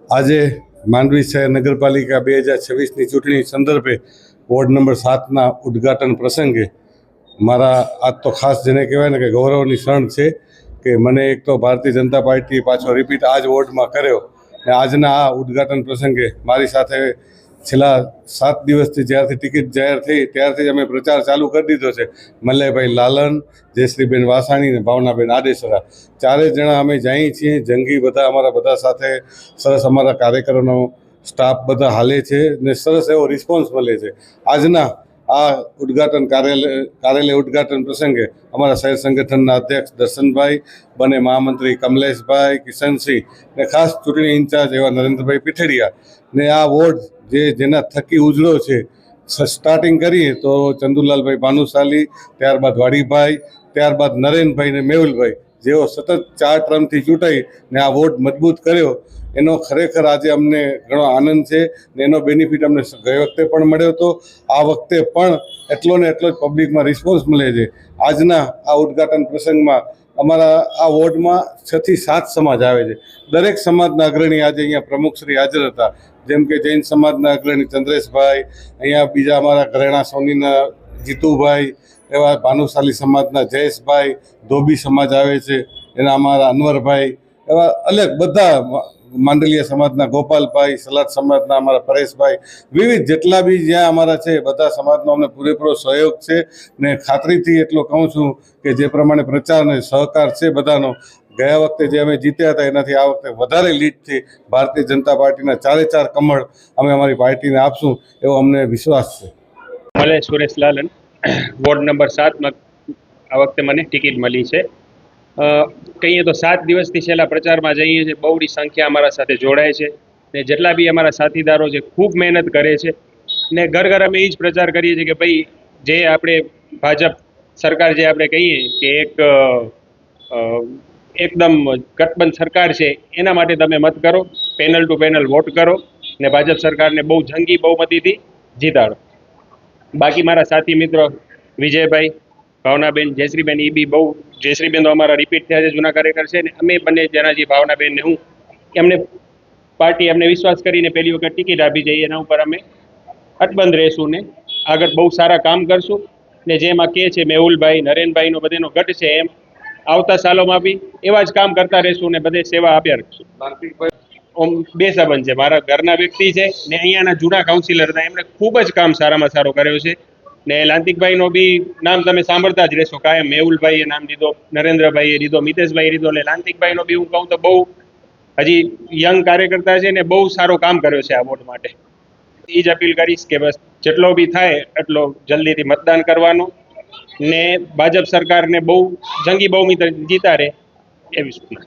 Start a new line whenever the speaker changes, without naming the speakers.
આજે માંડવી શહેર નગરપાલિકા 2026ની ચૂંટણી સંદર્ભે વોર્ડ નંબર 7ના ઉદ્ઘાટન પ્રસંગે મારા આજ તો ખાસ જેને કહેવાય ને કે ગૌરવની ક્ષણ છે કે મને એક તો ભારતીય જનતા પાર્ટીએ પાછો રિપીટ આ જ વોર્ડમાં કર્યો અને આજના આ ઉદ્ઘાટન પ્રસંગે મારી સાથે છેલ્લા 7 દિવસથી જ્યારથી ટિકિટ જાહેર થઈ ત્યારથી જ અમે પ્રચાર ચાલુ કરી દીધો છે. મલ્લયભાઈ લાલન, જયશ્રીબેન વાસાણી અને ભાવનાબેન આડેસરા ચારે જણા અમે જઈએ છીએ. જંગી બધા અમારા બધા સાથે સરસ અમારા કાર્યકરોનો સ્ટાફ બધા હાલે છે ને સરસ એવો રિસ્પોન્સ મળે છે. આજના આ કાર્યાલય ઉદ્ઘાટન પ્રસંગે અમારા શહેર સંગઠનના અધ્યક્ષ દર્શનભાઈ, બંને મહામંત્રી કમલેશભાઈ, કિશનસિંહ ને ખાસ ચૂંટણી ઇન્ચાર્જ એવા નરેન્દ્રભાઈ પીઠડિયા ને આ વોર્ડ જેના થકી ઉજળો છે. સ્ટાર્ટિંગ કરીએ તો ચંદુલાલભાઈ ભાનુશાલી, ત્યારબાદ વાડીભાઈ, ત્યારબાદ નરેનભાઈ ને મેહુલભાઈ જેઓ સતત 4 ટર્મથી ચૂંટાઈ ને આ વોર્ડ મજબૂત કર્યો એનો ખરેખર આજે અમને ઘણો આનંદ છે ને એનો બેનિફિટ અમને ગઈ વખતે પણ મળ્યો હતો. આ વખતે પણ એટલો ને એટલો જ પબ્લિકમાં રિસ્પોન્સ મળે છે. આજના આ ઉદ્ઘાટન પ્રસંગમાં અમારા આ વોર્ડમાં 6 થી 7 સમાજ આવે છે. દરેક સમાજના અગ્રણી આજે અહીંયા પ્રમુખશ્રી હાજર હતા, જેમ કે જૈન સમાજના અગ્રણી ચંદ્રેશભાઈ, અહીંયા બીજા અમારા ઘરેણા સોનીના જીતુભાઈ, એવા ભાનુશાલી સમાજના જયેશભાઈ, ધોબી સમાજ આવે છે એના અમારા અનવરભાઈ, એવા અલગ બધા માંડલિયા સમાજના ગોપાલભાઈ, સલાદ સમાજના અમારા પરેશભાઈ, વિવિધ જેટલા બી જ્યાં અમારા છે બધા સમાજનો અમને પૂરેપૂરો સહયોગ છે ને ખાતરીથી એટલો કહું છું કે જે પ્રમાણે પ્રચાર અને સહકાર છે બધાનો, ગયા વખતે જે અમે જીત્યા હતા એનાથી આ વખતે વધારે લીડથી ભારતીય જનતા પાર્ટીના 4 કમળ અમે અમારી પાર્ટીને આપશું એવો અમને વિશ્વાસ છે.
મલે સુરેશ લાલન, વોર્ડ નંબર 7માં આ વખતે મને ટિકિટ મળી છે. કહીએ તો 7 દિવસથી છેલ્લા પ્રચારમાં જઈએ છીએ. બહુની સંખ્યા અમારા સાથે જોડાય છે ને જેટલા બી અમારા સાથીદારો છે ખૂબ મહેનત કરે છે ને ઘર ઘર અમે એ જ પ્રચાર કરીએ છીએ કે ભાઈ જે આપણે ભાજપ સરકાર જે આપણે કહીએ કે એકદમ ગઠબંધ સરકાર છે એના માટે તમે મત કરો, પેનલ ટુ પેનલ વોટ કરો ને ભાજપ સરકારને બહુ જંગી બહુમતીથી જીતાડો. બાકી મારા સાથી મિત્રો વિજયભાઈ, ભાવનાબેન, જયશ્રીબેન, એ બી બહુ, જયશ્રીબેન તો અમારા રિપીટ થયા છે, જૂના કાર્યકર છે ને અમે બંને જણા જે ભાવનાબેન ને હું એમને પાર્ટી અમને વિશ્વાસ કરીને પહેલી વખત ટિકિટ આપી છે. એના ઉપર અમે અટબંધ રહેશું ને આગળ બહુ સારા કામ કરશું ને જેમાં કે છે મેહુલભાઈ, નરેનભાઈનો બધેનો ગઢ છે એમ આવતા સાલોમાં બી એવા જ કામ કરતા રહેશું ને બધે સેવા આપ્યા રહીશું. ઓમ બે સંબંધ છે, મારા ઘરના વ્યક્તિ છે ને અહીંયાના જૂના કાઉન્સિલર હતા, એમણે ખૂબ જ કામ સારામાં સારો કર્યો છે ને લાંતિકભાઈનો બી નામ તમે સાંભળતા જ રહેશો કાયમ. મેહુલભાઈએ નામ લીધો, નરેન્દ્રભાઈએ લીધો, મિતેશભાઈ લીધો એટલે લાંતિકભાઈનો બી હું કહું તો બહુ હજી યંગ કાર્યકર્તા છે ને બહુ સારો કામ કર્યો છે આ વોટ માટે. એ જ અપીલ કરીશ કે બસ જેટલો બી થાય એટલો જલ્દીથી મતદાન કરવાનું ને ભાજપ સરકારને બહુ જંગી બહુમતી જીતાડે એવી સૂચના.